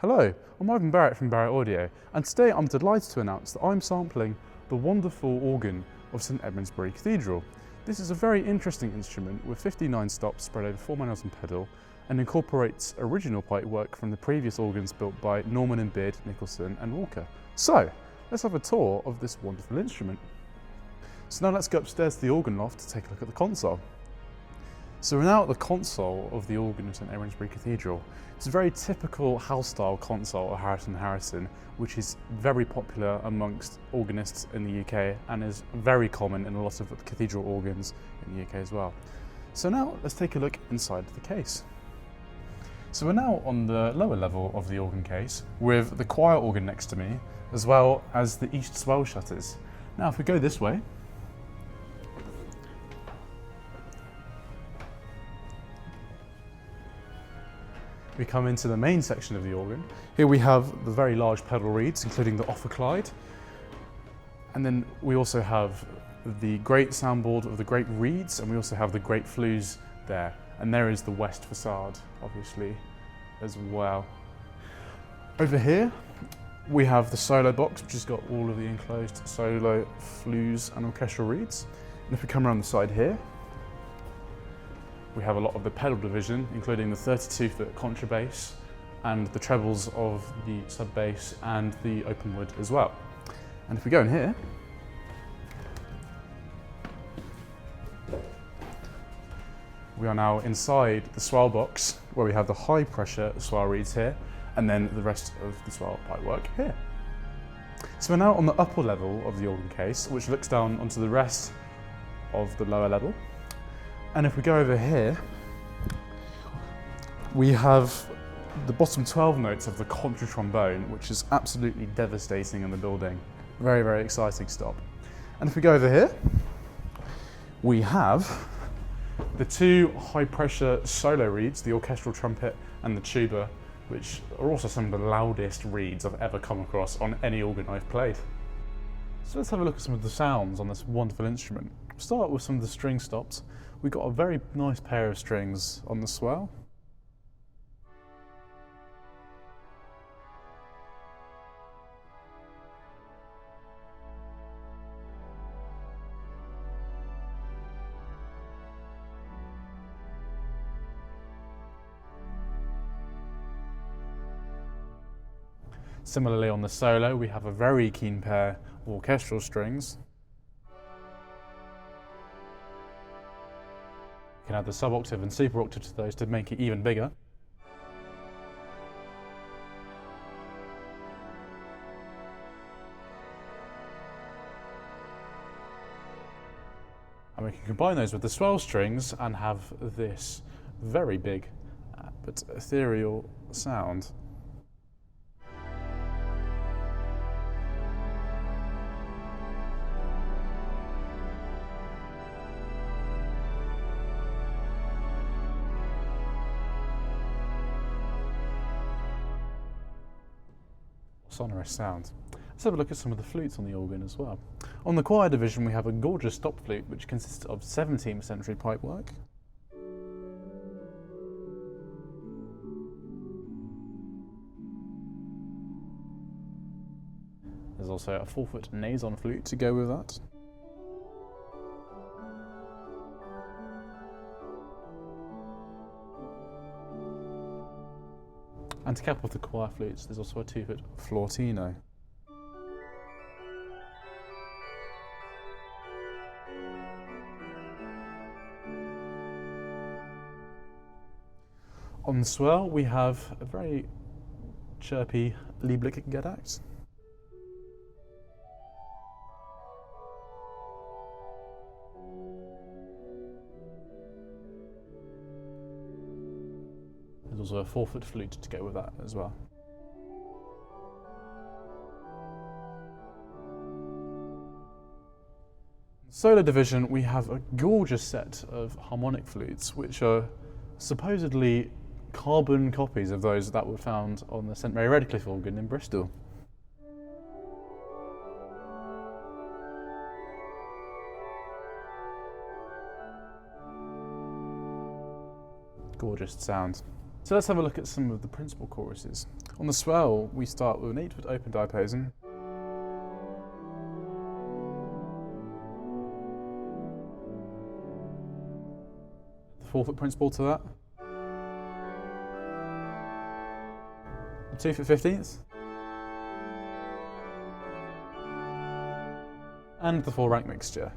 Hello, I'm Ivan Barrett from Barrett Audio, and today I'm delighted to announce that I'm sampling the wonderful organ of St Edmundsbury Cathedral. This is a very interesting instrument with 59 stops spread over 4 manuals and pedal, and incorporates original pipework from the previous organs built by Norman and Beard, Nicholson and Walker. So, let's have a tour of this wonderful instrument. So now let's go upstairs to the organ loft to take a look at the console. So we're now at the console of the organ of St Edmundsbury Cathedral. It's a very typical house-style console of Harrison & Harrison, which is very popular amongst organists in the UK and is very common in a lot of cathedral organs in the UK as well. So now let's take a look inside the case. So we're now on the lower level of the organ case with the choir organ next to me, as well as the east swell shutters. Now if we go this way, we come into the main section of the organ. Here we have the very large pedal reeds, including the Offerclyde. And then we also have the great soundboard of the great reeds, and we also have the great flues there. And there is the west facade, obviously, as well. Over here, we have the solo box, which has got all of the enclosed solo, flues, and orchestral reeds. And if we come around the side here, we have a lot of the pedal division, including the 32-foot contrabass and the trebles of the sub-bass and the open wood as well. And if we go in here, we are now inside the swell box, where we have the high pressure swell reeds here, and then the rest of the swell pipework here. So we're now on the upper level of the organ case, which looks down onto the rest of the lower level. And if we go over here, we have the bottom 12 notes of the contra trombone, which is absolutely devastating in the building. Very, very exciting stop. And if we go over here, we have the two high pressure solo reeds, the orchestral trumpet and the tuba, which are also some of the loudest reeds I've ever come across on any organ I've played. So let's have a look at some of the sounds on this wonderful instrument. We'll start with some of the string stops. We've got a very nice pair of strings on the swell. Similarly on the solo, we have a very keen pair of orchestral strings. You can add the sub-octave and super-octave to those to make it even bigger. And we can combine those with the swell strings and have this very big but ethereal sound. Sonorous sound. Let's have a look at some of the flutes on the organ as well. On the choir division, we have a gorgeous stop flute which consists of 17th century pipework. There's also a 4-foot nason flute to go with that. And to cap off the choir flutes, there's also a 2-foot flautino. On the swell, we have a very chirpy Lieblich Gadacht. There's also a 4-foot flute to go with that as well. Solo division, we have a gorgeous set of harmonic flutes, which are supposedly carbon copies of those that were found on the St Mary Redcliffe organ in Bristol. Gorgeous sound. So let's have a look at some of the principal choruses. On the swell, we start with an 8-foot open diapason, the 4-foot principal to that, the 2-foot 15th, and the 4-rank mixture.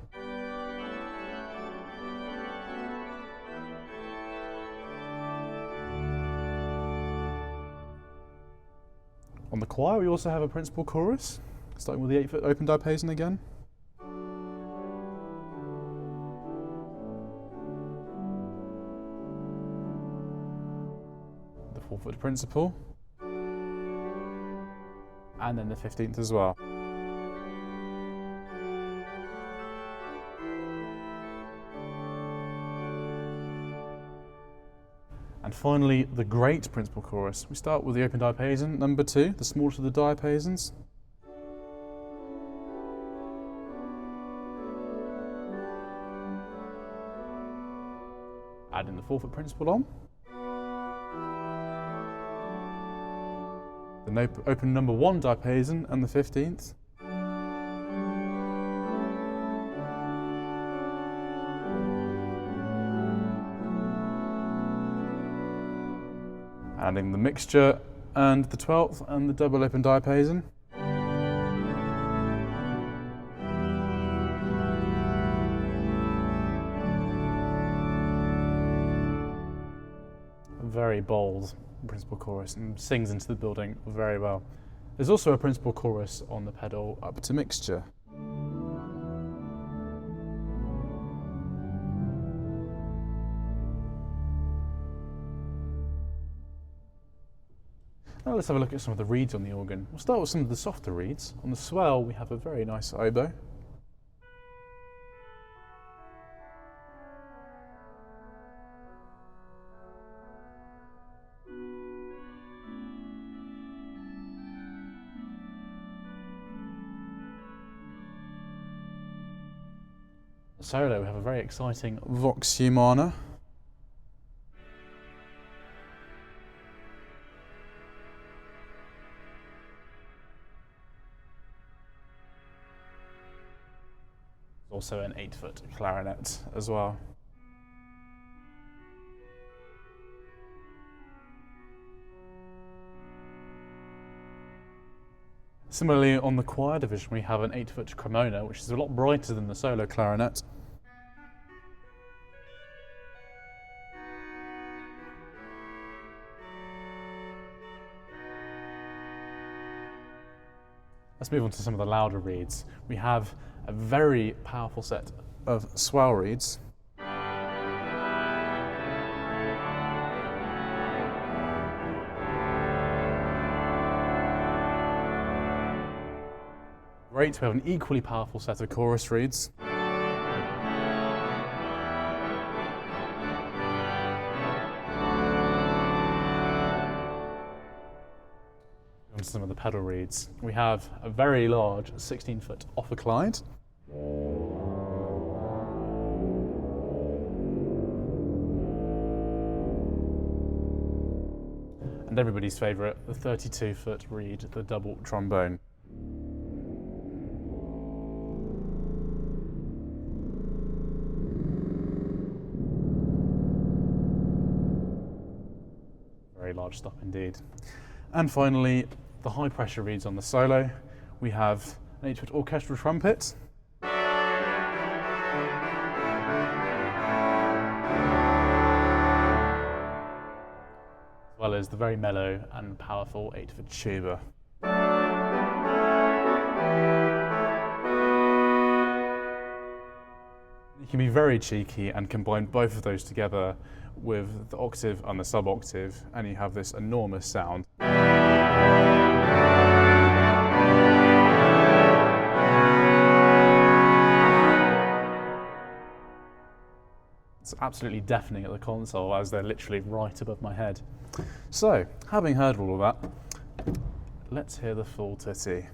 On the choir, we also have a principal chorus, starting with the 8-foot open diapason again. The 4-foot principal, and then the 15th as well. And finally, the great principal chorus. We start with the open diapason, number 2, the smallest of the diapasons. Adding the 4-foot principal on. The open number 1 diapason and the 15th. Adding the mixture and the 12th and the double open diapason. A very bold principal chorus and sings into the building very well. There's also a principal chorus on the pedal up to mixture. Now let's have a look at some of the reeds on the organ. We'll start with some of the softer reeds. On the swell, we have a very nice oboe. The solo, we have a very exciting vox humana. Also an 8-foot clarinet as well. Similarly, on the choir division, we have an 8-foot cremona, which is a lot brighter than the solo clarinet. Let's move on to some of the louder reeds. We have a very powerful set of swell reeds. Great, we have an equally powerful set of chorus reeds. Some of the pedal reeds. We have a very large 16-foot ophicleide. And everybody's favourite, the 32-foot reed, the double trombone. Very large stop indeed. And finally, the high pressure reeds on the solo. We have an 8-foot orchestral trumpet. As well as the very mellow and powerful 8-foot tuba. You can be very cheeky and combine both of those together with the octave and the sub-octave, and you have this enormous sound. It's absolutely deafening at the console as they're literally right above my head. So, having heard all of that, let's hear the full titty.